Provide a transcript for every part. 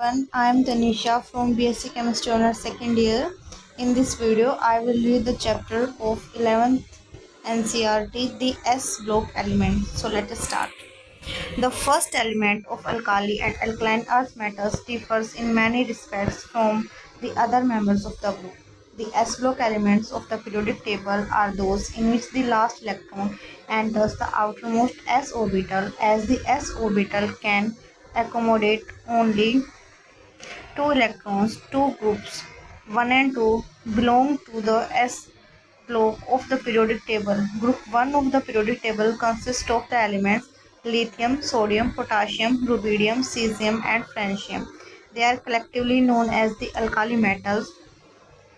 everyone, I am Tanisha from BSc Chemistry Honors second year. In this video, I will read the chapter of 11th NCERT, the S block element. So let us start. The first element of alkali and alkaline earth metals differs in many respects from the other members of the group. The S block elements of the periodic table are those in which the last electron enters the outermost s orbital, as the s orbital can accommodate only two electrons. Two groups 1 and 2 belong to the S block of the periodic table. Group 1 of the periodic table consists of the elements lithium, sodium, potassium, rubidium, cesium and francium. They are collectively known as the alkali metals.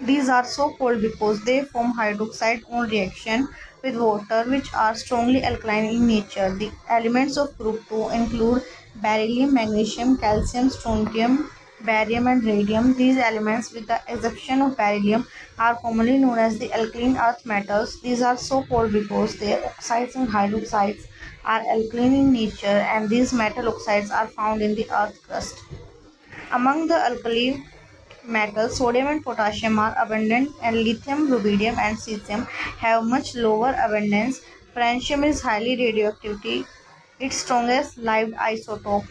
These are so called because they form hydroxide on reaction with water, which are strongly alkaline in nature. The elements of group 2 include beryllium, magnesium, calcium, strontium, barium and radium. These elements, with the exception of beryllium, are commonly known as the alkaline earth metals. These are so called because their oxides and hydroxides are alkaline in nature, and these metal oxides are found in the earth crust. Among the alkali metals, sodium and potassium are abundant, and lithium, rubidium and cesium have much lower abundance. Francium is highly radioactive. Its strongest lived isotope,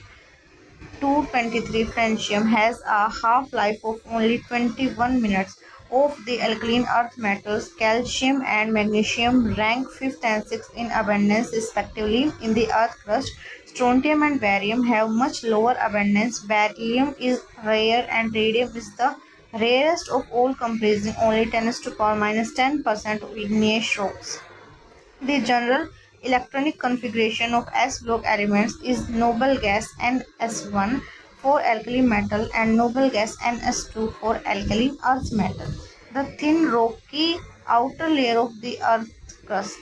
223 francium, has a half-life of only 21 minutes. Of the alkaline earth metals, calcium and magnesium rank 5th and 6th in abundance respectively in the earth crust. Strontium and barium have much lower abundance. Beryllium is rare and radium is the rarest of all, comprising only 10⁻⁻10% of igneous rocks. The general electronic configuration of S block elements is noble gas NS1 for alkali metal and noble gas NS2 for alkali earth metal. The thin rocky outer layer of the earth crust.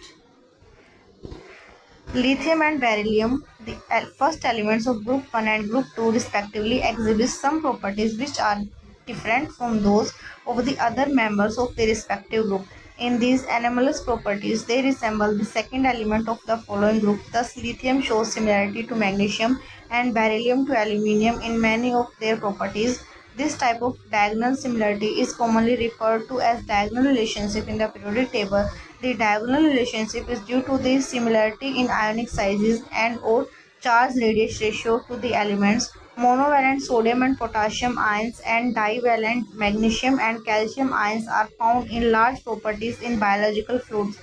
Lithium and beryllium, the first elements of group 1 and group 2 respectively, exhibit some properties which are different from those of the other members of the respective group. In these anomalous properties, they resemble the second element of the following group. Thus, lithium shows similarity to magnesium and beryllium to aluminium in many of their properties. This type of diagonal similarity is commonly referred to as diagonal relationship in the periodic table. The diagonal relationship is due to the similarity in ionic sizes and or charge radius ratio to the elements. Monovalent sodium and potassium ions and divalent magnesium and calcium ions are found in large properties in biological fluids.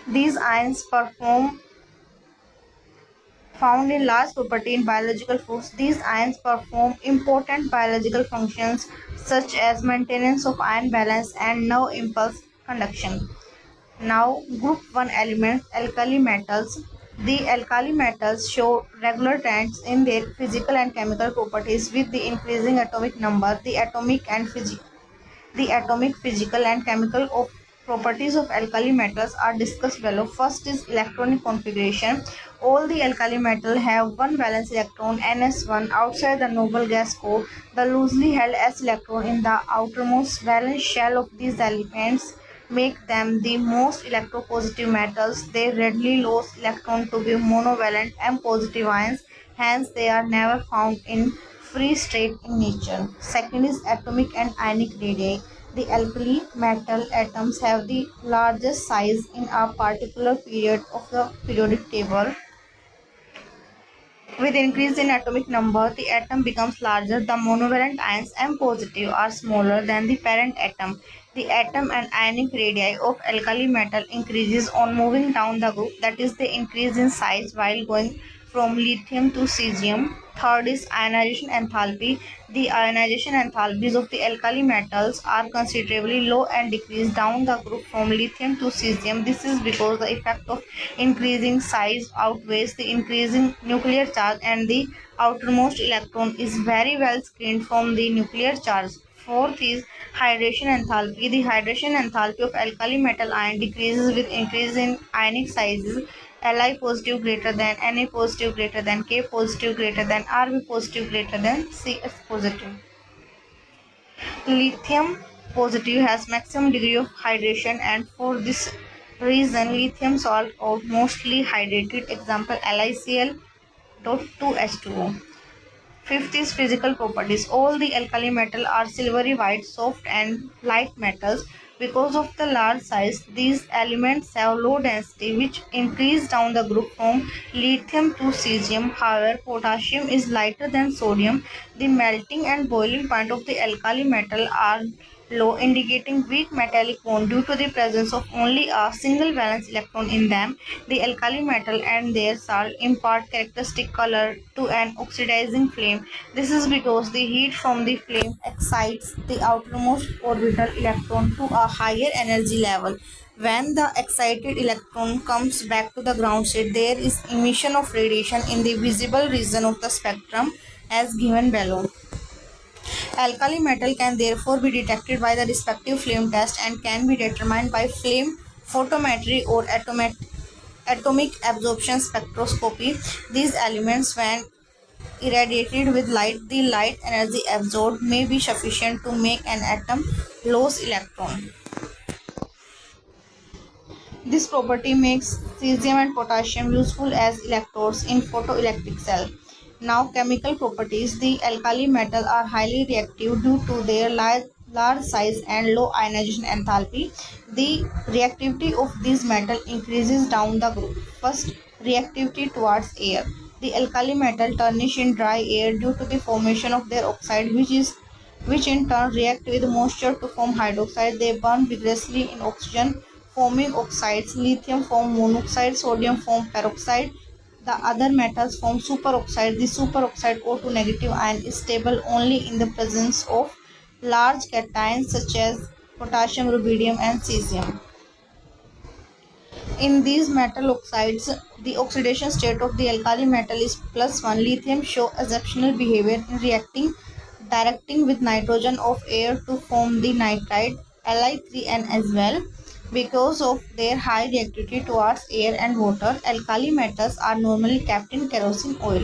These ions found in large property in biological fluids. These ions perform important biological functions such as maintenance of ion balance and nerve impulse conduction. Now, group 1 elements, alkali metals. The alkali metals show regular trends in their physical and chemical properties with the increasing atomic number. The atomic, physical and chemical properties of alkali metals are discussed below. First is electronic configuration. All the alkali metals have one valence electron NS1 outside the noble gas core. The loosely held S electron in the outermost valence shell of these elements make them the most electropositive metals. They readily lose electron to be monovalent M positive ions, hence they are never found in free state in nature. Second is atomic and ionic radii. The alkali metal atoms have the largest size in a particular period of the periodic table. With increase in atomic number, the atom becomes larger. The monovalent ions M positive are smaller than the parent atom. The atom and ionic radii of alkali metal increases on moving down the group, that is, they increase in size while going from lithium to cesium. Third is ionization enthalpy. The ionization enthalpies of the alkali metals are considerably low and decrease down the group from lithium to cesium. This is because the effect of increasing size outweighs the increasing nuclear charge, and the outermost electron is very well screened from the nuclear charge. Fourth is hydration enthalpy. The hydration enthalpy of alkali metal ion decreases with increase in ionic sizes. Li positive greater than, Na positive greater than, K positive greater than, Rb positive greater than, Cs positive. Lithium positive has maximum degree of hydration, and for this reason lithium salt out mostly hydrated. Example LiCl.2H2O. Fifth is physical properties. All the alkali metals are silvery white, soft and light metals. Because of the large size, these elements have low density, which increase down the group from lithium to cesium. However, potassium is lighter than sodium. The melting and boiling point of the alkali metal are low, indicating weak metallic bond due to the presence of only a single valence electron in them. The alkali metal and their salt impart characteristic color to an oxidizing flame. This is because the heat from the flame excites the outermost orbital electron to a higher energy level. When the excited electron comes back to the ground state, there is emission of radiation in the visible region of the spectrum as given below. Alkali metal can therefore be detected by the respective flame test and can be determined by flame photometry or atomic absorption spectroscopy. These elements, when irradiated with light, the light energy absorbed may be sufficient to make an atom lose electron. This property makes cesium and potassium useful as electrodes in photoelectric cell. Now, chemical properties. The alkali metals are highly reactive due to their large size and low ionization enthalpy. The reactivity of these metals increases down the group. First, reactivity towards air. The alkali metal tarnish in dry air due to the formation of their oxide, which in turn react with moisture to form hydroxide. They burn vigorously in oxygen, forming oxides. Lithium form monoxide, sodium form peroxide. The other metals form superoxide. The superoxide O2 negative ion is stable only in the presence of large cations such as potassium, rubidium, and cesium. In these metal oxides, the oxidation state of the alkali metal is +1. Lithium show exceptional behavior in directing with nitrogen of air to form the nitride Li3N as well. Because of their high reactivity towards air and water, alkali metals are normally kept in kerosene oil.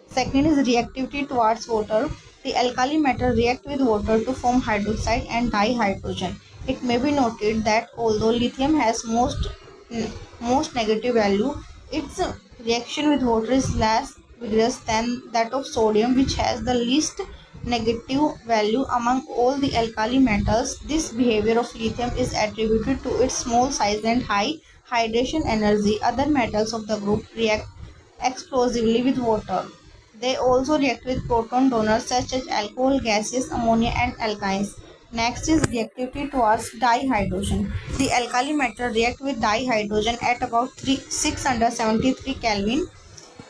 Second is reactivity towards water. The alkali metal react with water to form hydroxide and dihydrogen. It may be noted that although lithium has most negative value, its reaction with water is less vigorous than that of sodium, which has the least negative value among all the alkali metals. This behavior of lithium is attributed to its small size and high hydration energy. Other metals of the group react explosively with water. They also react with proton donors such as alcohol, gases, ammonia, and alkynes. Next is reactivity towards dihydrogen. The alkali metal react with dihydrogen at about 673 Kelvin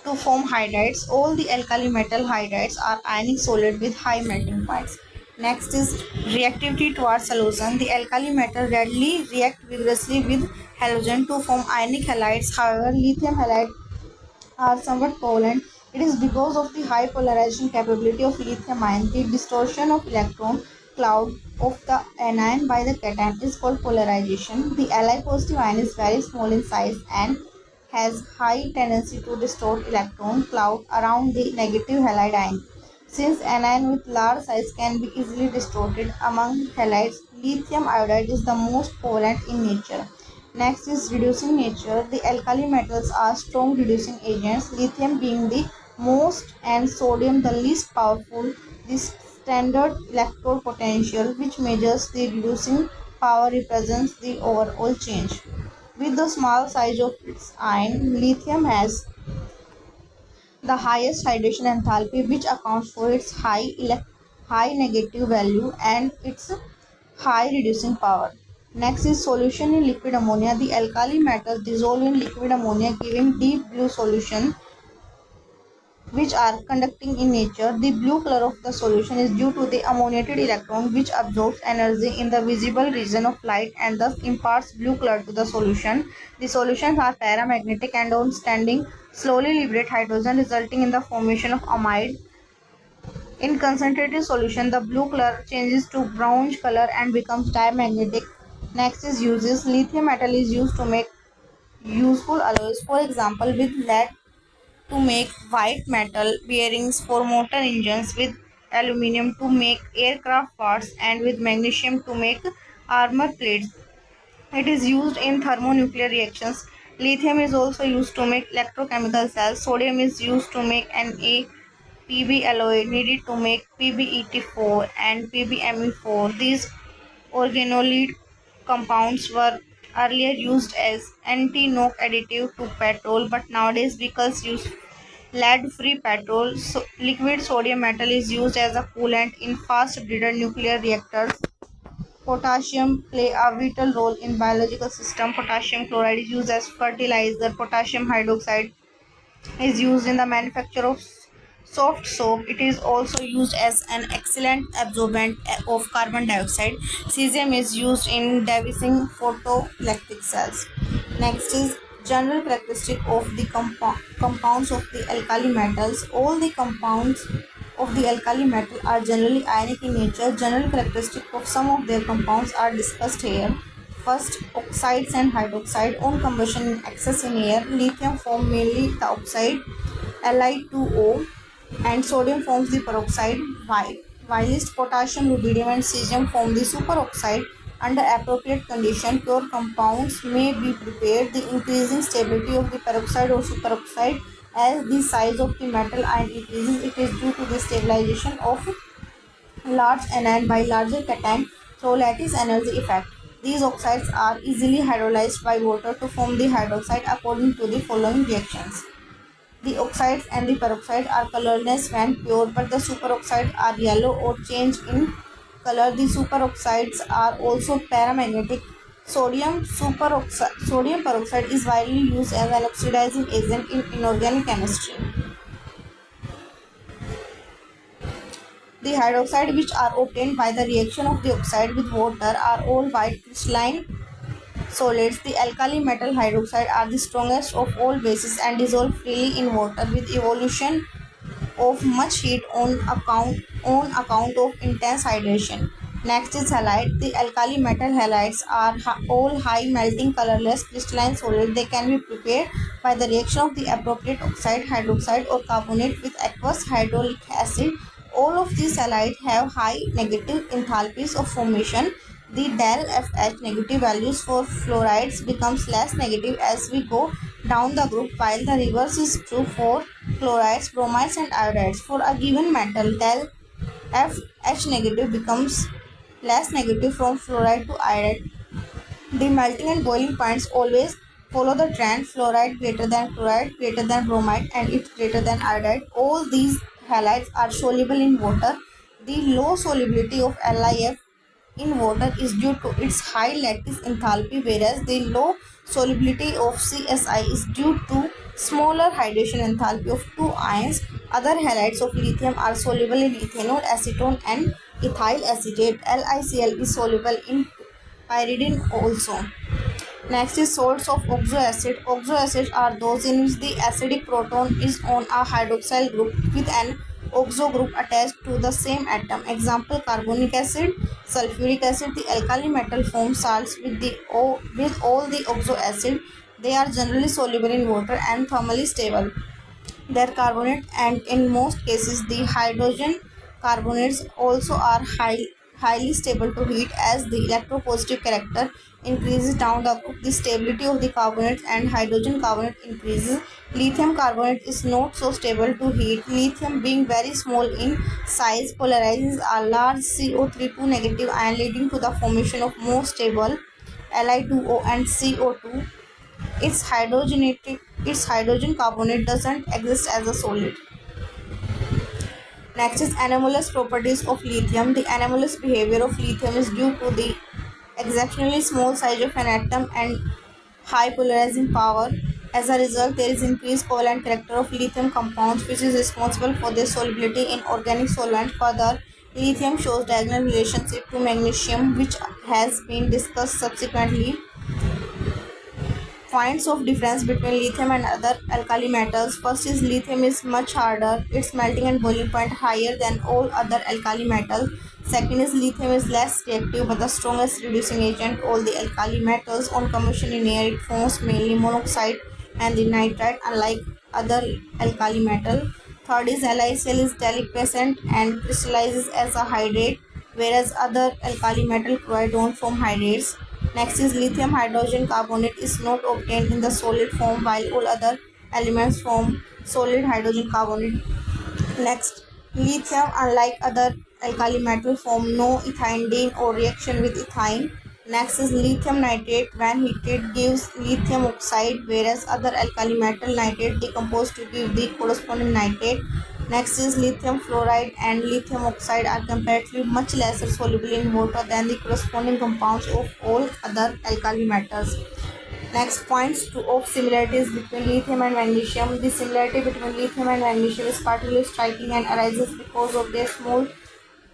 to form hydrides. All the alkali metal hydrides are ionic solid with high melting points. Next is reactivity towards halogen. The alkali metal readily react vigorously with halogen to form ionic halides. However, lithium halides are somewhat covalent. It is because of the high polarization capability of lithium ion. The distortion of electron cloud of the anion by the cation is called polarization. The Li positive ion is very small in size and has high tendency to distort electron cloud around the negative halide ion. Since anion with large size can be easily distorted among halides, lithium iodide is the most covalent in nature. Next is reducing nature. The alkali metals are strong reducing agents, lithium being the most and sodium the least powerful. This standard electrode potential, which measures the reducing power, represents the overall change. With the small size of its ion, lithium has the highest hydration enthalpy, which accounts for its high negative value and its high reducing power. Next is solution in liquid ammonia. The alkali metals dissolve in liquid ammonia, giving deep blue solution, which are conducting in nature. The blue color of the solution is due to the ammoniated electron, which absorbs energy in the visible region of light and thus imparts blue color to the solution. The solutions are paramagnetic and on standing slowly liberate hydrogen, resulting in the formation of amide. In concentrated solution, the blue color changes to brownish color and becomes diamagnetic. Next is uses. Lithium metal is used to make useful alloys, for example with lead to make white metal bearings for motor engines, with aluminium to make aircraft parts, and with magnesium to make armor plates. It is used in thermonuclear reactions. Lithium is also used to make electrochemical cells. Sodium is used to make NaPb alloy needed to make PbEt4 and PbMe4. These organolead compounds were earlier used as anti-knock additive to petrol, but nowadays vehicles use lead-free petrol. Liquid sodium metal is used as a coolant in fast-breeder nuclear reactors. Potassium play a vital role in biological system. Potassium chloride is used as fertilizer. Potassium hydroxide is used in the manufacture of soft soap. It is also used as an excellent absorbent of carbon dioxide. Cesium is used in devising photoelectric cells. Next is general characteristic of the compounds of the alkali metals. All the compounds of the alkali metal are generally ionic in nature. General characteristic of some of their compounds are discussed here. First, oxides and hydroxide on combustion in excess in air. Lithium forms mainly the oxide Li2O and sodium forms the peroxide whilst potassium, rubidium and cesium form the superoxide. Under appropriate condition, pure compounds may be prepared. The increasing stability of the peroxide or superoxide as the size of the metal ion increases, it is due to the stabilization of large anion by larger cation through lattice energy effect. These oxides are easily hydrolyzed by water to form the hydroxide according to the following reactions. The oxides and the peroxides are colorless when pure, but the superoxides are yellow or change in color. The superoxides are also paramagnetic. Sodium peroxide is widely used as an oxidizing agent in inorganic chemistry. The hydroxide which are obtained by the reaction of the oxide with water are all white crystalline solids. The alkali metal hydroxide are the strongest of all bases and dissolve freely in water with evolution of much heat on account of intense hydration. Next is halide. The alkali metal halides are all high melting colorless crystalline solids. They can be prepared by the reaction of the appropriate oxide, hydroxide or carbonate with aqueous hydraulic acid. All of these halides have high negative enthalpies of formation. The del FH negative values for fluorides becomes less negative as we go down the group, while the reverse is true for chlorides, bromides and iodides. For a given metal, del FH negative becomes less negative from fluoride to iodide. The melting and boiling points always follow the trend: fluoride greater than chloride, greater than bromide and it greater than iodide. All these halides are soluble in water. The low solubility of LiF in water is due to its high lattice enthalpy, whereas the low solubility of CSI is due to smaller hydration enthalpy of two ions. Other halides of lithium are soluble in ethanol, acetone and ethyl acetate. LiCl is soluble in pyridine also. Next is salts of oxoacid. Oxoacids are those in which the acidic proton is on a hydroxyl group with an oxo group attached to the same atom. Example: carbonic acid, sulfuric acid. The alkali metal forms salts with all the oxoacid. They are generally soluble in water and thermally stable. Their carbonate and in most cases the hydrogen carbonates also are highly stable to heat. As the electropositive character increases down the group, the stability of the carbonates and hydrogen carbonate increases. Lithium carbonate is not so stable to heat. Lithium, being very small in size, polarizes a large CO3 negative ion, leading to the formation of more stable Li2O and CO2. Its hydrogen carbonate doesn't exist as a solid. Next is anomalous properties of lithium. The anomalous behavior of lithium is due to the exceptionally small size of an atom and high polarizing power. As a result, there is increased covalent character of lithium compounds, which is responsible for their solubility in organic solvent. Further, lithium shows diagonal relationship to magnesium, which has been discussed subsequently. Points of difference between lithium and other alkali metals. First is lithium is much harder. Its melting and boiling point higher than all other alkali metals. Second is lithium is less reactive but the strongest reducing agent. All the alkali metals on combustion in air, it forms mainly monoxide and the nitride, unlike other alkali metal. Third is LiCl is deliquescent and crystallizes as a hydrate, whereas other alkali metal chloride don't form hydrates. Next is lithium hydrogen carbonate is not obtained in the solid form while all other elements form solid hydrogen carbonate. Next, lithium, unlike other alkali metal, form no ethindene or reaction with ethine. Next is lithium nitrate. When heated, gives lithium oxide, whereas other alkali metal nitrate decompose to give the corresponding nitrate. Next is lithium fluoride and lithium oxide are comparatively much lesser soluble in water than the corresponding compounds of all other alkali metals. Next, points of similarities between lithium and magnesium. The similarity between lithium and magnesium is particularly striking and arises because of their small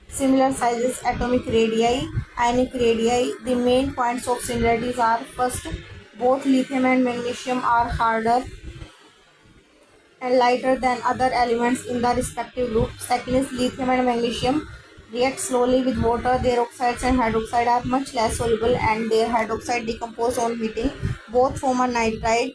similar sizes, atomic radii, ionic radii. The main points of similarities are: first, both lithium and magnesium are harder and lighter than other elements in the respective group. Second is lithium and magnesium react slowly with water. Their oxides and hydroxide are much less soluble and their hydroxide decompose on heating. Both form a nitride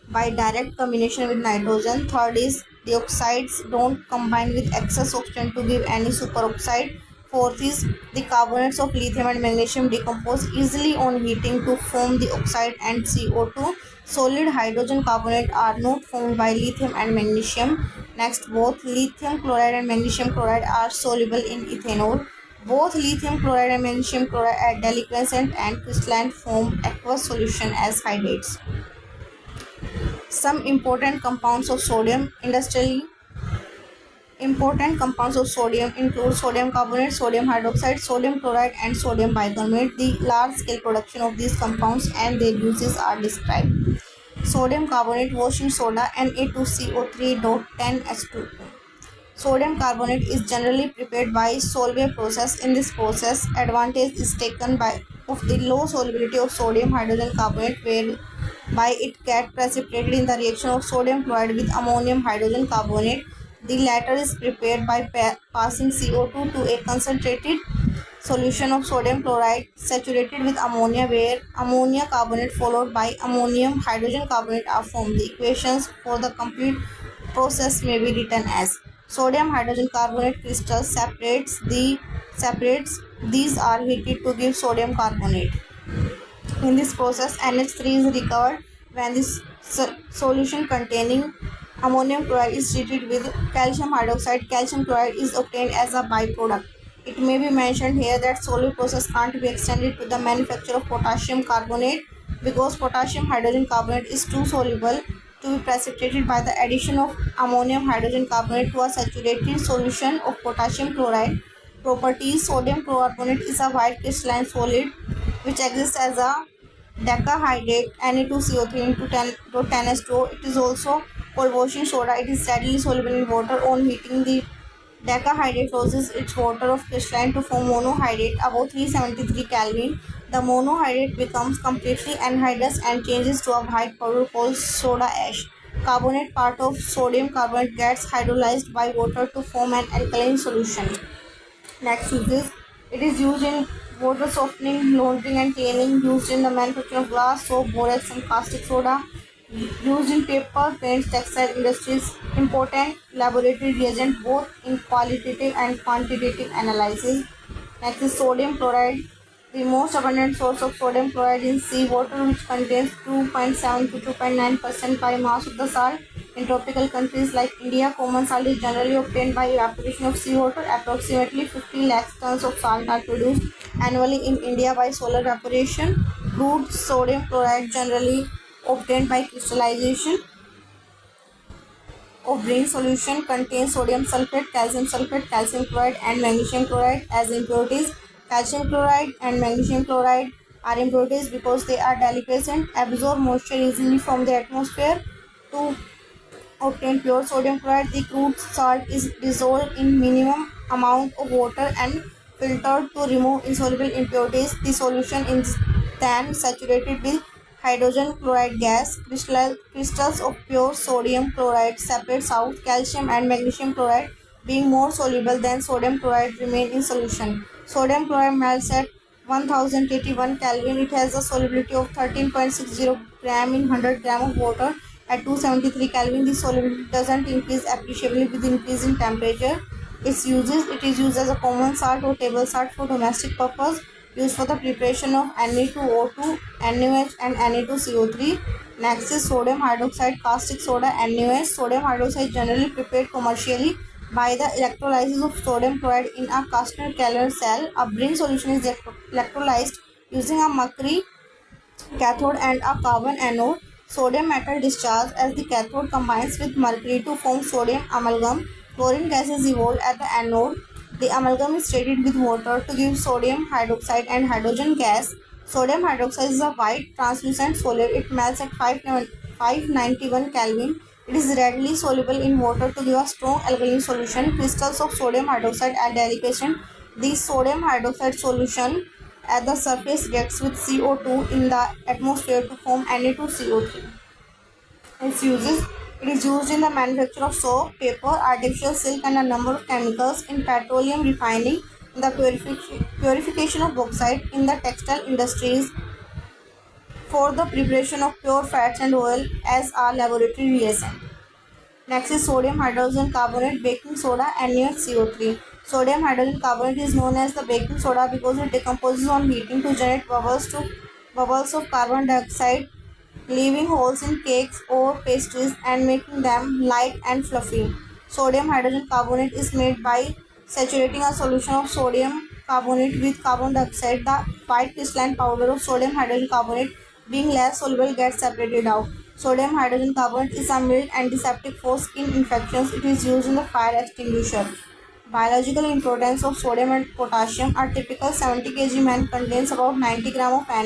by direct combination with nitrogen. Third is the oxides don't combine with excess oxygen to give any superoxide. Fourth is the carbonates of lithium and magnesium decompose easily on heating to form the oxide and CO2. Solid hydrogen carbonate are not formed by lithium and magnesium. Next, both lithium chloride and magnesium chloride are soluble in ethanol. Both lithium chloride and magnesium chloride at deliquescent and crystalline form aqueous solution as hydrates. Some important compounds of sodium. Industrially important compounds of sodium include sodium carbonate, sodium hydroxide, sodium chloride and sodium bicarbonate. The large-scale production of these compounds and their uses are described. Sodium carbonate, washing soda, Na2CO3.10H2O. Sodium carbonate is generally prepared by Solvay process. In this process, advantage is taken by of the low solubility of sodium hydrogen carbonate, whereby it gets precipitated in the reaction of sodium chloride with ammonium hydrogen carbonate. The latter is prepared by passing CO2 to a concentrated solution of sodium chloride saturated with ammonia, where ammonia carbonate followed by ammonium hydrogen carbonate are formed. The equations for the complete process may be written as: sodium hydrogen carbonate crystals separates. These are heated to give sodium carbonate. In this process, NH3 is recovered. When this solution containing ammonium chloride is treated with calcium hydroxide, calcium chloride is obtained as a byproduct. It may be mentioned here that Solvay process can't be extended to the manufacture of potassium carbonate because potassium hydrogen carbonate is too soluble to be precipitated by the addition of ammonium hydrogen carbonate to a saturated solution of potassium chloride. Properties: sodium carbonate is a white crystalline solid which exists as a decahydrate Na2CO3 into 10H2O. It is also called washing soda. It is readily soluble in water. On heating, the decahydrate loses its water of crystalline to form monohydrate above 373 Kelvin. The monohydrate becomes completely anhydrous and changes to a white powder called soda ash. Carbonate part of sodium carbonate gets hydrolyzed by water to form an alkaline solution. Next uses: it is used in water softening, laundering and cleaning, used in the manufacture of glass, soap, borax and caustic soda, used in paper, paints, textile industries. Important laboratory reagent both in qualitative and quantitative analysis. Next is sodium chloride. The most abundant source of sodium chloride is seawater, which contains 2.7 to 2.9% by mass of the salt. In tropical countries like India, common salt is generally obtained by evaporation of seawater. Approximately 50 lakh tons of salt are produced annually in India by solar evaporation. Crude sodium chloride generally obtained by crystallization of brine solution contains sodium sulfate, calcium chloride and magnesium chloride as impurities. Calcium chloride and magnesium chloride are impurities because they are deliquescent, absorb moisture easily from the atmosphere. To obtain pure sodium chloride, the crude salt is dissolved in minimum amount of water and filtered to remove insoluble impurities. The solution is then saturated with hydrogen chloride gas. Crystals of pure sodium chloride separates out. Calcium and magnesium chloride, being more soluble than sodium chloride, remain in solution. Sodium chloride melts at 1081 Kelvin. It has a solubility of 13.60 gram in 100 gram of water. At 273 Kelvin, the solubility doesn't increase appreciably with increase in temperature. It is used as a common salt or table salt for domestic purpose. used for the preparation of Ne2O2, NaOH and Na2CO3. Next is sodium hydroxide, caustic soda, NaOH. Sodium hydroxide generally prepared commercially by the electrolysis of sodium chloride in a Castner Keller cell. A Bring solution is electrolyzed using a mercury cathode and a carbon anode. Sodium metal discharge as the cathode combines with mercury to form sodium amalgam. Chlorine gas is evolved at the anode. The amalgam is treated with water to give sodium hydroxide and hydrogen gas. Sodium hydroxide is a white translucent solid. It melts at 591 Kelvin. It is readily soluble in water to give a strong alkaline solution. Crystals of sodium hydroxide at deligation. The sodium hydroxide solution at the surface reacts with CO2 in the atmosphere to form Na2CO3. It is used in the manufacture of soap, paper, artificial silk and a number of chemicals in petroleum refining, in the purification of bauxite, in the textile industries, for the preparation of pure fats and oil as a laboratory reagent. Next is sodium hydrogen carbonate, baking soda, NaCO3. Sodium hydrogen carbonate is known as the baking soda because it decomposes on heating to generate bubbles of carbon dioxide, leaving holes in cakes or pastries and making them light and fluffy. Sodium hydrogen carbonate is made by saturating a solution of sodium carbonate with carbon dioxide. The white crystalline powder of sodium hydrogen carbonate, being less soluble, gets separated out. Sodium hydrogen carbonate is a mild antiseptic for skin infections. It is used in the fire extinguisher. Biological importance of sodium and potassium. A typical 70 kg man contains about 90 gram of Na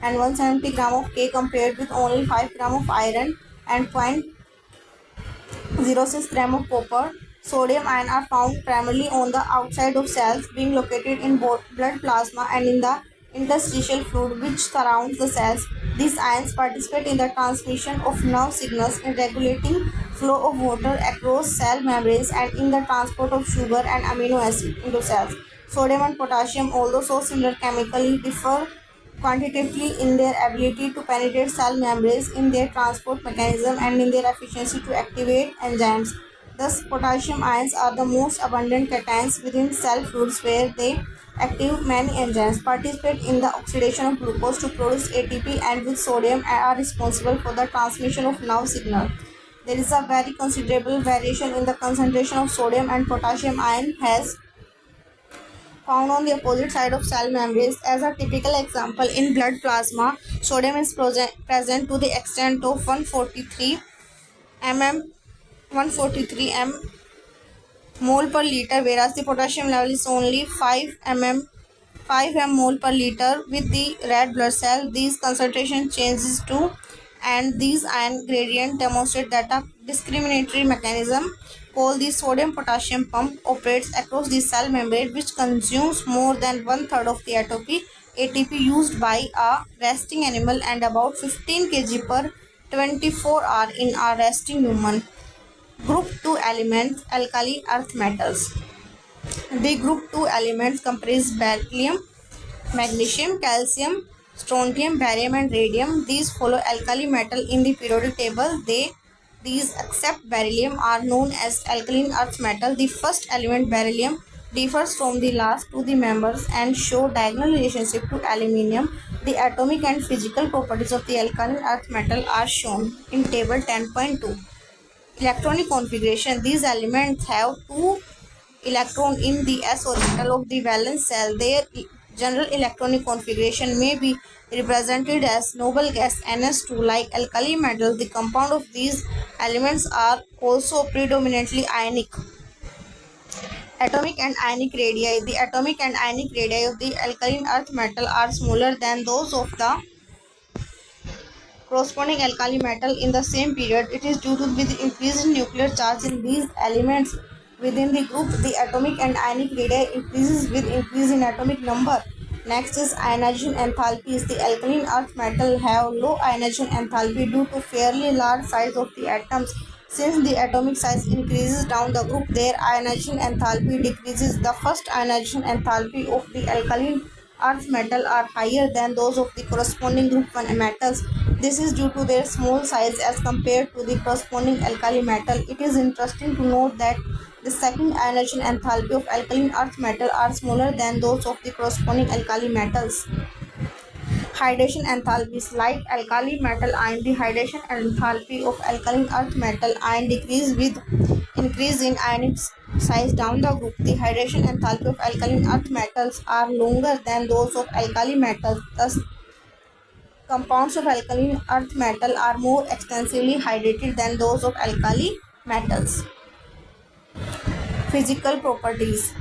and 170 gram of K, compared with only 5 gram of iron and 0.06 gram of copper. Sodium ion are found primarily on the outside of cells, being located in both blood plasma and in the interstitial fluid which surrounds the cells. These ions participate in the transmission of nerve signals, in regulating flow of water across cell membranes, and in the transport of sugar and amino acid into cells. Sodium and potassium, although so similar chemically, differ quantitatively in their ability to penetrate cell membranes, in their transport mechanism, and in their efficiency to activate enzymes. Thus, potassium ions are the most abundant cations within cell fluids, where they active many enzymes, participate in the oxidation of glucose to produce ATP, and with sodium are responsible for the transmission of nerve signal. There is a very considerable variation in the concentration of sodium and potassium ion has found on the opposite side of cell membranes. As a typical example, in blood plasma, sodium is present to the extent of 143 m mole per liter, whereas the potassium level is only 5 m mole per liter. With the red blood cell, these concentration changes too, and these ion gradient demonstrate that a discriminatory mechanism called the sodium potassium pump operates across the cell membrane, which consumes more than one-third of the ATP used by a resting animal and about 15 kg per 24 hours in a resting human. Group 2 elements, alkali earth metals. The group 2 elements comprise beryllium, magnesium, calcium, strontium, barium and radium. These follow alkali metal in the periodic table. These except beryllium are known as alkaline earth metal. The first element, beryllium, differs from the last to the members and show diagonal relationship to aluminium. The atomic and physical properties of the alkaline earth metal are shown in table 10.2. Electronic configuration. These elements have 2 electrons in the s orbital of the valence shell. Their general electronic configuration may be represented as noble gas NS2. Like alkali metals, the compound of these elements are also predominantly ionic. Atomic and ionic radii. The atomic and ionic radii of the alkaline earth metal are smaller than those of the corresponding alkali metal in the same period. It is due to the increased nuclear charge in these elements within the group. The atomic and ionic radii increases with increase in atomic number. Next is ionization enthalpies. The alkaline earth metal have low ionization enthalpy due to fairly large size of the atoms. Since the atomic size increases down the group, their ionization enthalpy decreases. The first ionization enthalpy of the alkaline earth metal are higher than those of the corresponding group 1 metals. This is due to their small size as compared to the corresponding alkali metal. It is interesting to note that The second, ionization enthalpy of alkaline earth metal are smaller than those of the corresponding alkali metals. Hydration enthalpies, like alkali metal ion, the hydration enthalpy of alkaline earth metal ion decrease with increase in ionic size down the group. The hydration enthalpy of alkaline earth metals are longer than those of alkali metals. Thus, compounds of alkaline earth metal are more extensively hydrated than those of alkali metals. Physical properties.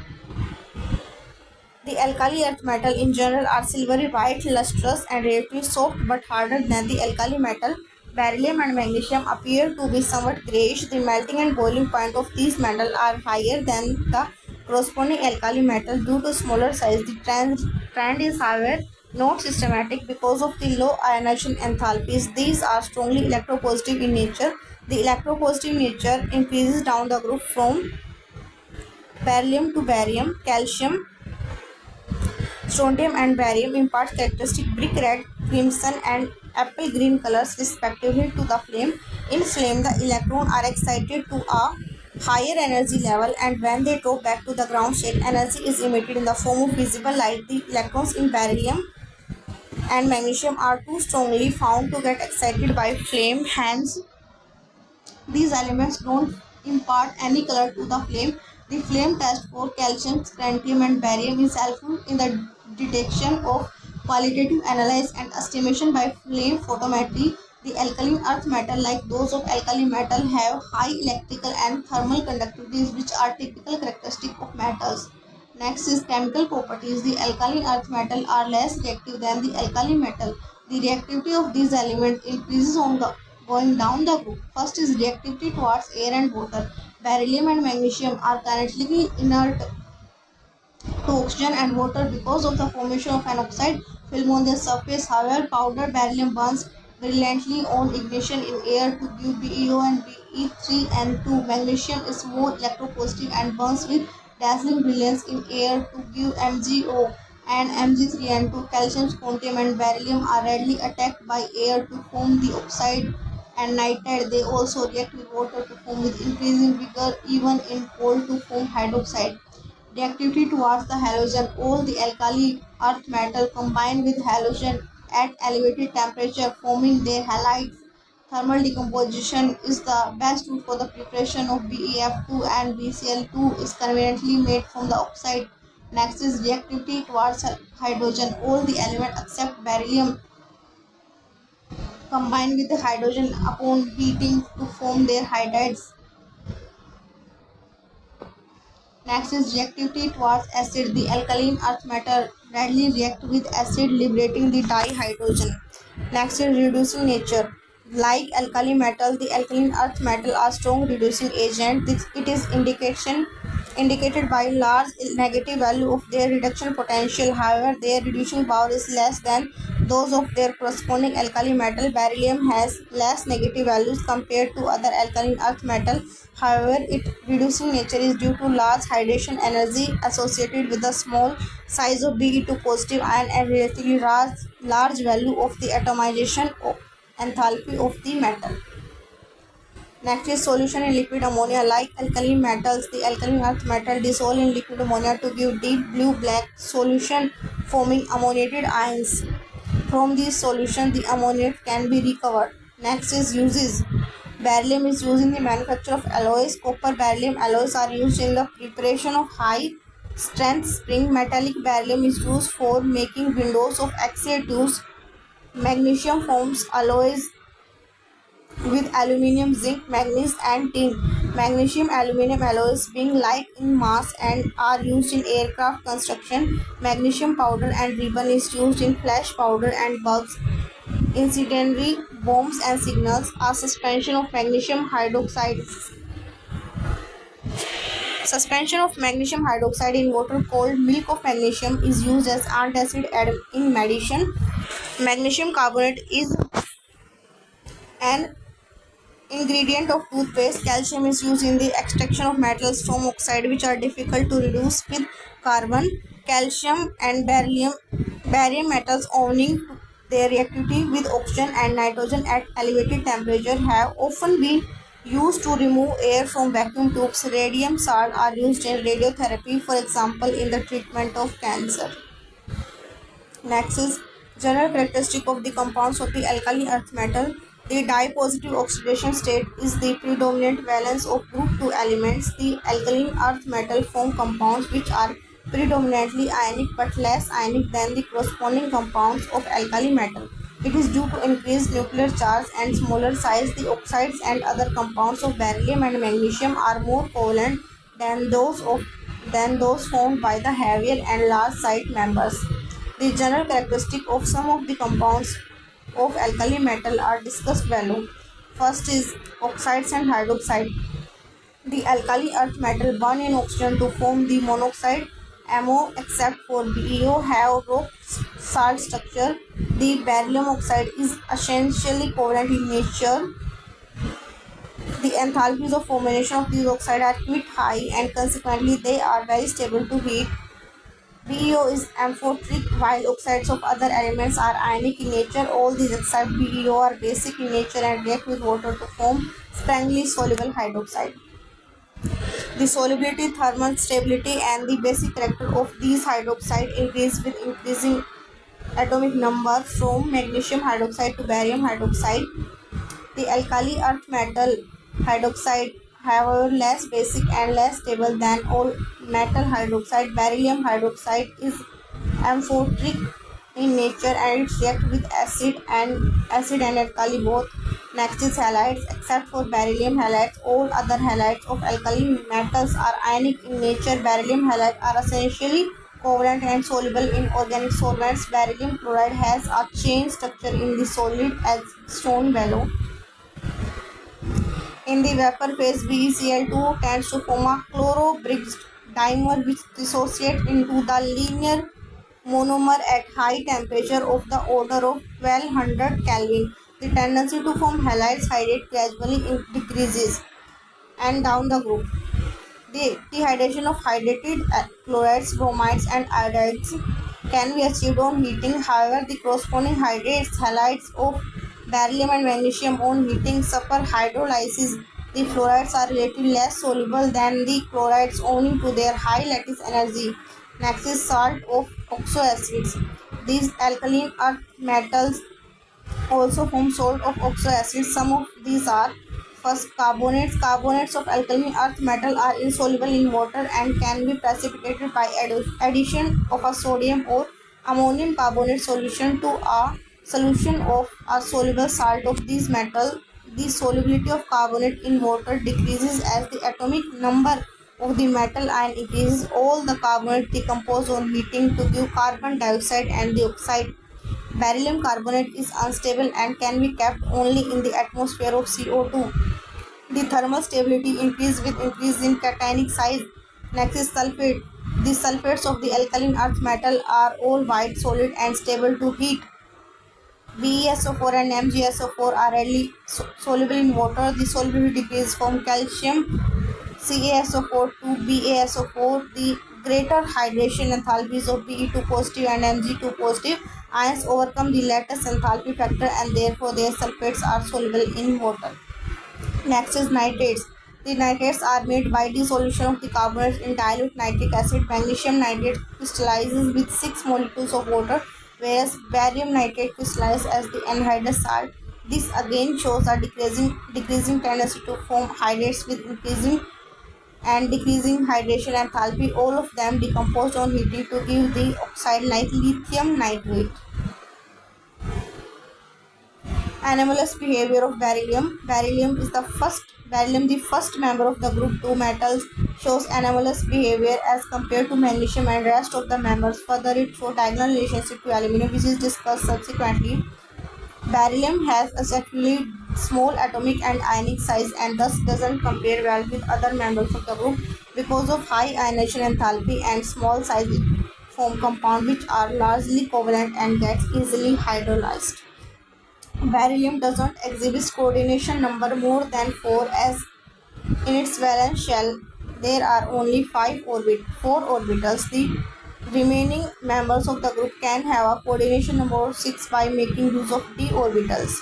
The alkali earth metal in general are silvery white, lustrous, and relatively soft but harder than the alkali metal. Beryllium and magnesium appear to be somewhat grayish. The melting and boiling point of these metals are higher than the corresponding alkali metal due to smaller size. The trend is, however, not systematic because of the low ionization enthalpies. These are strongly electropositive in nature. The electropositive nature increases down the group from beryllium to barium, calcium, strontium and barium impart characteristic brick red, crimson and apple green colors respectively to the flame. In flame, the electrons are excited to a higher energy level, and when they drop back to the ground state, energy is emitted in the form of visible light. The electrons in beryllium and magnesium are too strongly found to get excited by flame, hence these elements don't impart any color to the flame. The flame test for calcium, strontium and barium is helpful in the detection of qualitative analysis and estimation by flame photometry. The alkaline earth metal, like those of alkali metal, have high electrical and thermal conductivities, which are typical characteristics of metals. Next is chemical properties. The alkaline earth metal are less reactive than the alkali metal. The reactivity of these elements increases on the going down the group. First is reactivity towards air and water. Beryllium and magnesium are kinetically inert to oxygen and water because of the formation of an oxide film on their surface. However, powdered beryllium burns brilliantly on ignition in air to give BeO and Be3N2. Magnesium is more electropositive and burns with dazzling brilliance in air to give MgO and Mg3N2. Calcium, strontium and beryllium are readily attacked by air to form the oxide and nitride. They also react with water to form with increasing vigor, even in cold to form hydroxide. Reactivity towards the halogen. All the alkali earth metal combine with halogen at elevated temperature, forming their halides. Thermal decomposition is the best route for the preparation of BeF2, and BCl2 is conveniently made from the oxide. Next is reactivity towards hydrogen. All the elements except beryllium combine with the hydrogen upon heating to form their halides. Next is reactivity towards acid. The alkaline earth metal readily react with acid, liberating the dihydrogen. Next is reducing nature. Like alkali metal, the alkaline earth metal are strong reducing agent. It is indicated by large negative value of their reduction potential. However, their reducing power is less than those of their corresponding alkali metal. Beryllium has less negative values compared to other alkaline earth metal. However, its reducing nature is due to large hydration energy associated with the small size of Be2 positive ion and relatively large value of the atomization enthalpy of the metal. Next is solution in liquid ammonia. Like alkaline metals, the alkaline earth metal dissolve in liquid ammonia to give deep blue-black solution, forming ammoniated ions. From these solutions, the ammonia can be recovered. Next is uses. Beryllium is used in the manufacture of alloys. Copper beryllium alloys are used in the preparation of high-strength spring. Metallic beryllium is used for making windows of axial tubes. Magnesium forms alloys with aluminium, zinc, manganese and tin. Magnesium aluminum alloys being light in mass and are used in aircraft construction. Magnesium powder and ribbon is used in flash powder and bulbs, incendiary bombs and signals. A suspension of magnesium hydroxide. Suspension of magnesium hydroxide in water called milk of magnesium is used as antacid in medicine. Magnesium carbonate is an ingredient of toothpaste. Calcium is used in the extraction of metals from oxide which are difficult to reduce with carbon. Calcium and barium metals owing their reactivity with oxygen and nitrogen at elevated temperature have often been used to remove air from vacuum tubes. Radium salts are used in radiotherapy, for example, in the treatment of cancer. Next is general characteristic of the compounds of the alkali earth metal. The dye-positive oxidation state is the predominant valence of group 2 elements. The alkaline earth metal form compounds which are predominantly ionic but less ionic than the corresponding compounds of alkali metal. It is due to increased nuclear charge and smaller size. The oxides and other compounds of beryllium and magnesium are more covalent than those formed by the heavier and large site members. The general characteristic of some of the compounds of alkali metal are discussed below. First is oxides and hydroxide. The alkali earth metal burn in oxygen to form the monoxide. MO except for BeO have rock salt structure. The beryllium oxide is essentially covalent in nature. The enthalpies of formation of these oxides are quite high and consequently they are very stable to heat. BeO is amphoteric while oxides of other elements are ionic in nature. All these except BeO are basic in nature and react with water to form strongly soluble hydroxide. The solubility, thermal stability and the basic character of these hydroxide increase with increasing atomic number from magnesium hydroxide to barium hydroxide. The alkali earth metal hydroxide however less basic and less stable than all metal hydroxide. Beryllium hydroxide is amphoteric in nature and it reacts with acid and alkali both. Next is halides. Except for beryllium halides, all other halides of alkali metals are ionic in nature. Beryllium halides are essentially covalent and soluble in organic solvents. Beryllium chloride has a chain structure in the solid as shown below. In the vapor phase, BeCl2 tends to form a chloro-bridged dimer which dissociates into the linear monomer at high temperature of the order of 1200 Kelvin. The tendency to form halides hydrate gradually decreases and down the group. The dehydration of hydrated chlorides, bromides and iodides can be achieved on heating. However, the corresponding hydrates halides of beryllium and magnesium on heating suffer hydrolysis. The fluorides are relatively less soluble than the chlorides owing to their high lattice energy. Next is salt of oxoacids. These alkaline earth metals also form salt of oxoacids. Some of these are first carbonates. Carbonates of alkaline earth metal are insoluble in water and can be precipitated by addition of a sodium or ammonium carbonate solution to a solution of a soluble salt of these metals. The solubility of carbonate in water decreases as the atomic number of the metal ion increases. All the carbonate decompose on heating to give carbon dioxide and the oxide. Beryllium carbonate is unstable and can be kept only in the atmosphere of CO2. The thermal stability increases with increase in cationic size. Next is sulfate. The sulfates of the alkaline earth metal are all white, solid and stable to heat. BeSO4 and MgSO4 are readily soluble in water. The solubility decreases from calcium CaSO4 to BaSO4. The greater hydration enthalpies of Be2 positive and Mg2 positive ions overcome the lattice enthalpy factor and therefore their sulfates are soluble in water. Next is nitrates. The nitrates are made by dissolution of the carbonates in dilute nitric acid. Magnesium nitrate crystallizes with 6 molecules of water, whereas barium nitrate crystallizes as the anhydrous salt. This again shows a decreasing tendency to form hydrates with increasing and decreasing hydration enthalpy. All of them decomposed on heating to give the oxide like lithium nitrate. Anomalous behavior of beryllium. Beryllium, the first member of the group 2 metals, shows anomalous behavior as compared to magnesium and rest of the members. Further, it shows diagonal relationship to aluminum, which is discussed subsequently. Beryllium has exceptionally small atomic and ionic size and thus doesn't compare well with other members of the group. Because of high ionization enthalpy and small size, it form compounds which are largely covalent and gets easily hydrolyzed. Beryllium does not exhibit coordination number more than 4 as in its valence shell there are only 4 orbitals. The remaining members of the group can have a coordination number of 6 by making use of d orbitals.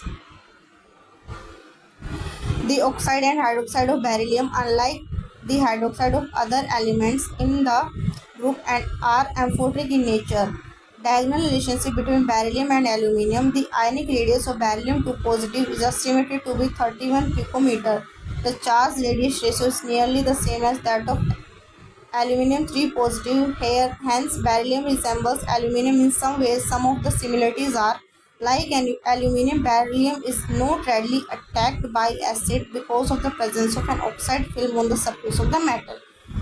The oxide and hydroxide of beryllium, unlike the hydroxide of other elements in the group, and are amphoteric in nature. Diagonal relationship between beryllium and aluminium. The ionic radius of beryllium 2 positive is estimated to be 31 picometer. The charge radius ratio is nearly the same as that of aluminium 3 positive. Here, hence beryllium resembles aluminium in some ways. Some of the similarities are like aluminium, beryllium is not readily attacked by acid because of the presence of an oxide film on the surface of the metal.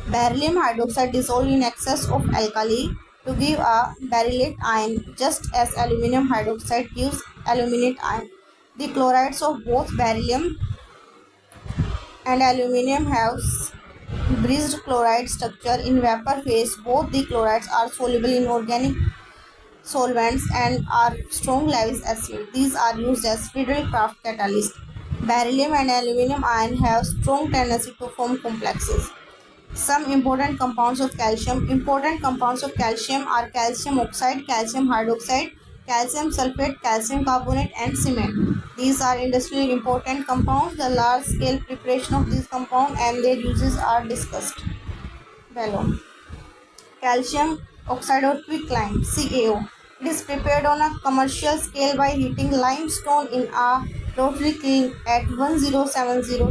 Beryllium hydroxide dissolves in excess of alkali to give a berylate ion, just as aluminium hydroxide gives aluminate ion. The chlorides of both beryllium and aluminium have bridged chloride structure in vapor phase. Both the chlorides are soluble in organic solvents and are strong Lewis acid. These are used as Friedel-Crafts catalyst. Beryllium and aluminium ion have strong tendency to form complexes. Some important compounds of calcium. Important compounds of calcium are calcium oxide, calcium hydroxide, calcium sulfate, calcium carbonate, and cement. These are industrially important compounds. The large-scale preparation of these compounds and their uses are discussed below. Calcium oxide or quicklime (CaO). It is prepared on a commercial scale by heating limestone in a rotary kiln at 1070 to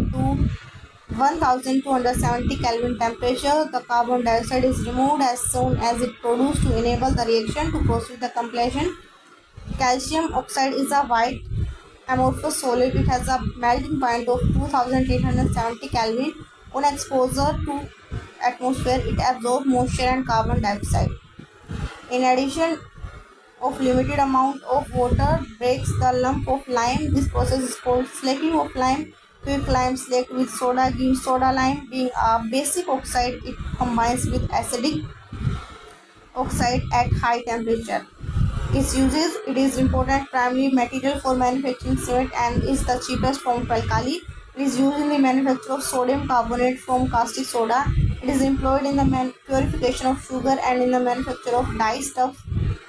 1270 Kelvin temperature. The carbon dioxide is removed as soon as it produced to enable the reaction to proceed the completion. Calcium oxide is a white amorphous solid. It has a melting point of 2870 Kelvin. On exposure to atmosphere, it absorbs moisture and carbon dioxide. In addition of limited amount of water breaks the lump of lime. This process is called slaking of lime. Quicklime slaked with soda gives soda lime. Being a basic oxide, it combines with acidic oxide at high temperature. Its uses: it is important primary material for manufacturing cement and is the cheapest form of alkali. It is used in the manufacture of sodium carbonate from caustic soda. It is employed in the purification of sugar and in the manufacture of dye stuff.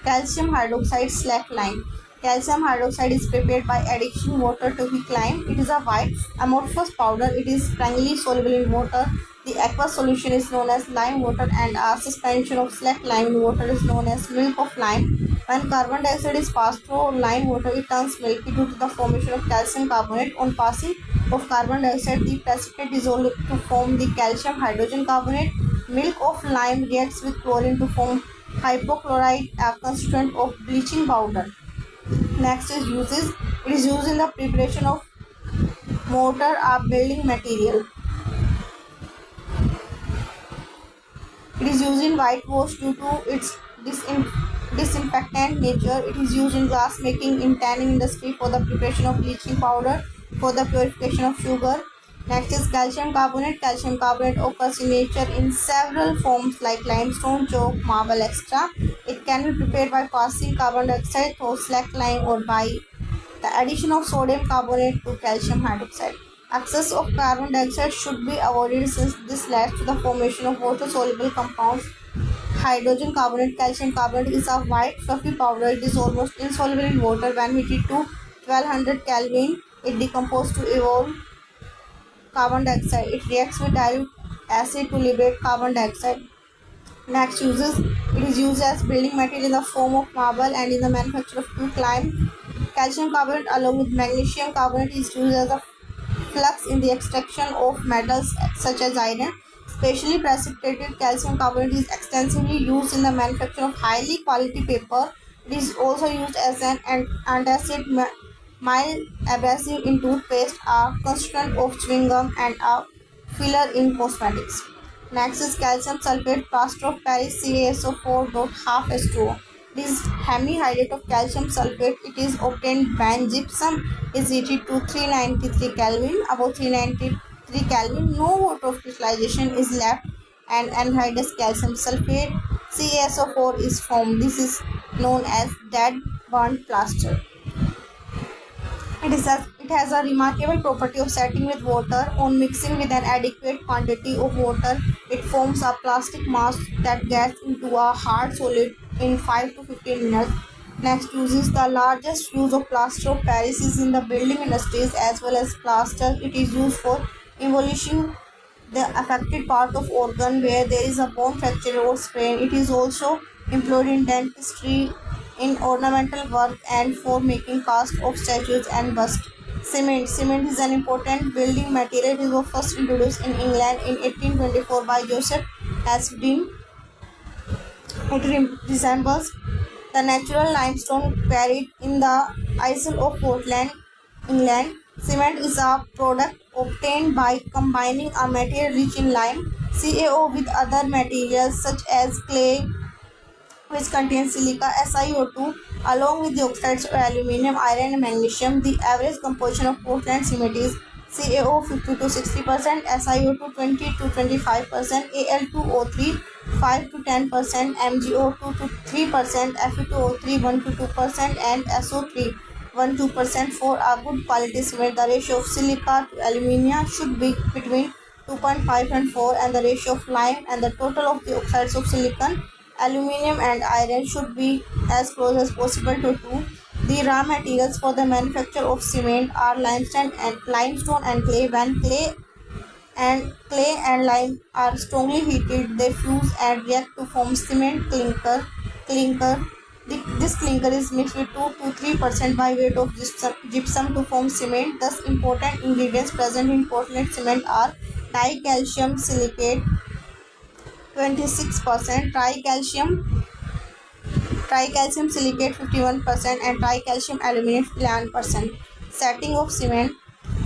Calcium hydroxide slack lime. Calcium hydroxide is prepared by addition water to quicklime. It is a white amorphous powder. It is strongly soluble in water. The aqueous solution is known as lime water and a suspension of slack lime in water is known as milk of lime. When carbon dioxide is passed through lime water, it turns milky due to the formation of calcium carbonate. On passing of carbon dioxide, the precipitate dissolves to form the calcium hydrogen carbonate. Milk of lime reacts with chlorine to form hypochlorite, a constituent of bleaching powder. Next is uses. It is used in the preparation of mortar, a building material. It is used in whitewash due to its disinfectant nature. It is used in glass making, in tanning industry, for the preparation of bleaching powder, for the purification of sugar. Next is calcium carbonate. Calcium carbonate occurs in nature in several forms like limestone, chalk, marble, etc. It can be prepared by passing carbon dioxide through slack lime or by the addition of sodium carbonate to calcium hydroxide. Excess of carbon dioxide should be avoided since this leads to the formation of water-soluble compounds. Hydrogen carbonate. Calcium carbonate is a white fluffy powder. It is almost insoluble in water. When heated to 1200 Kelvin, it decomposes to evolve carbon dioxide. It reacts with dilute acid to liberate carbon dioxide. Next uses. It is used as building material in the form of marble and in the manufacture of quicklime. Calcium carbonate along with magnesium carbonate is used as a flux in the extraction of metals such as iron. Specially precipitated calcium carbonate is extensively used in the manufacture of highly quality paper. It is also used as an antacid, mild abrasive in toothpaste, a constituent of chewing gum, and a filler in cosmetics. Next is calcium sulfate, plaster of Paris, CaSO4.5H2O. This hemihydrate of calcium sulfate. It is obtained when gypsum is heated to 393 Kelvin. Above 393 Kelvin, no water of crystallization is left and anhydrous calcium sulfate CaSO4 is formed. This is known as dead burnt plaster. It has a remarkable property of setting with water. On mixing with an adequate quantity of water, it forms a plastic mass that gets into a hard solid in 5 to 15 minutes. Next, uses the largest use of plaster of Paris is in the building industries as well as plaster. It is used for embolishing the affected part of organ where there is a bone fracture or sprain. It is also employed in dentistry, in ornamental work, and for making cast of statues and busts. Cement. Cement is an important building material. It was first introduced in England in 1824 by Joseph Hasbin. It resembles the natural limestone quarried in the Isle of Portland, England. Cement is a product obtained by combining a material rich in lime, CaO, with other materials such as clay, which contains silica, SiO2, along with the oxides of aluminium, iron, and magnesium. The average composition of Portland cement is CaO 50 to 60%, SiO2 20 to 25%, Al2O3 5 to 10%, MgO2 to 3%, Fe2O3 1 to 2%, and SO3 1 to 2%. For a good quality cement, the ratio of silica to alumina should be between 2.5 and 4, and the ratio of lime and the total of the oxides of silicon, aluminium, and iron should be as close as possible to 2. The raw materials for the manufacture of cement are limestone and clay. When clay and lime are strongly heated, they fuse and react to form cement clinker. This clinker is mixed with 2 to 3% by weight of gypsum to form cement. Thus, important ingredients present in Portland cement are dicalcium silicate 26%, tricalcium silicate 51%, and tricalcium aluminate 11%. Setting of cement.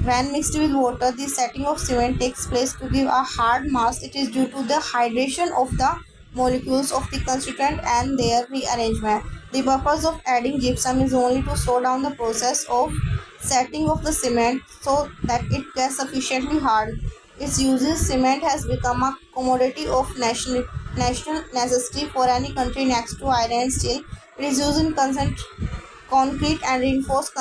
When mixed with water, the setting of cement takes place to give a hard mass. It is due to the hydration of the molecules of the constituent and their rearrangement. The purpose of adding gypsum is only to slow down the process of setting of the cement so that it gets sufficiently hard. Its uses. Cement has become a commodity of national necessity for any country next to iron and steel. It is used in concrete and reinforced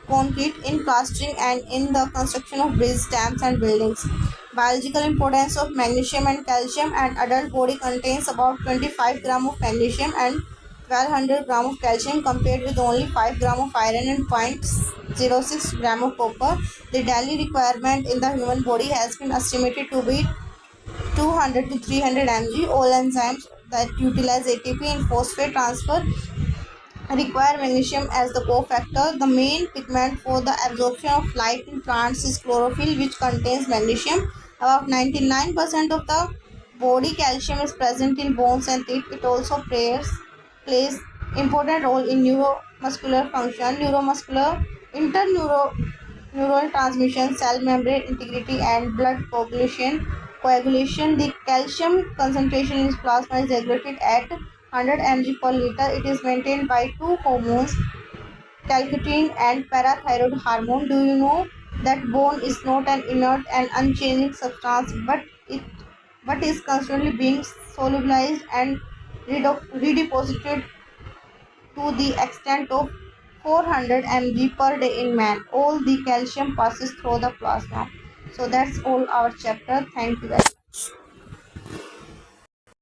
concrete, in plastering, and in the construction of bridges, dams, and buildings. Biological importance of magnesium and calcium. An adult body contains about 25 gram of magnesium and 1200 gram of calcium, compared with only 5 gram of iron and 0.06 gram of copper. The daily requirement in the human body has been estimated to be 200 to 300 mg. All enzymes that utilize ATP in phosphate transfer require magnesium as the cofactor. The main pigment for the absorption of light in plants is chlorophyll, which contains magnesium. About 99% of the body calcium is present in bones and teeth. It also plays important role in neuromuscular function, neural transmission, cell membrane integrity, and blood coagulation. The calcium concentration in plasma is regulated at 100 mg per liter. It is maintained by two hormones, calcitonin and parathyroid hormone. Do you know that bone is not an inert and unchanging substance, but is constantly being solubilized and redeposited to the extent of 400 mg per day in man. All the calcium passes through the plasma. So that's all our chapter. Thank you guys.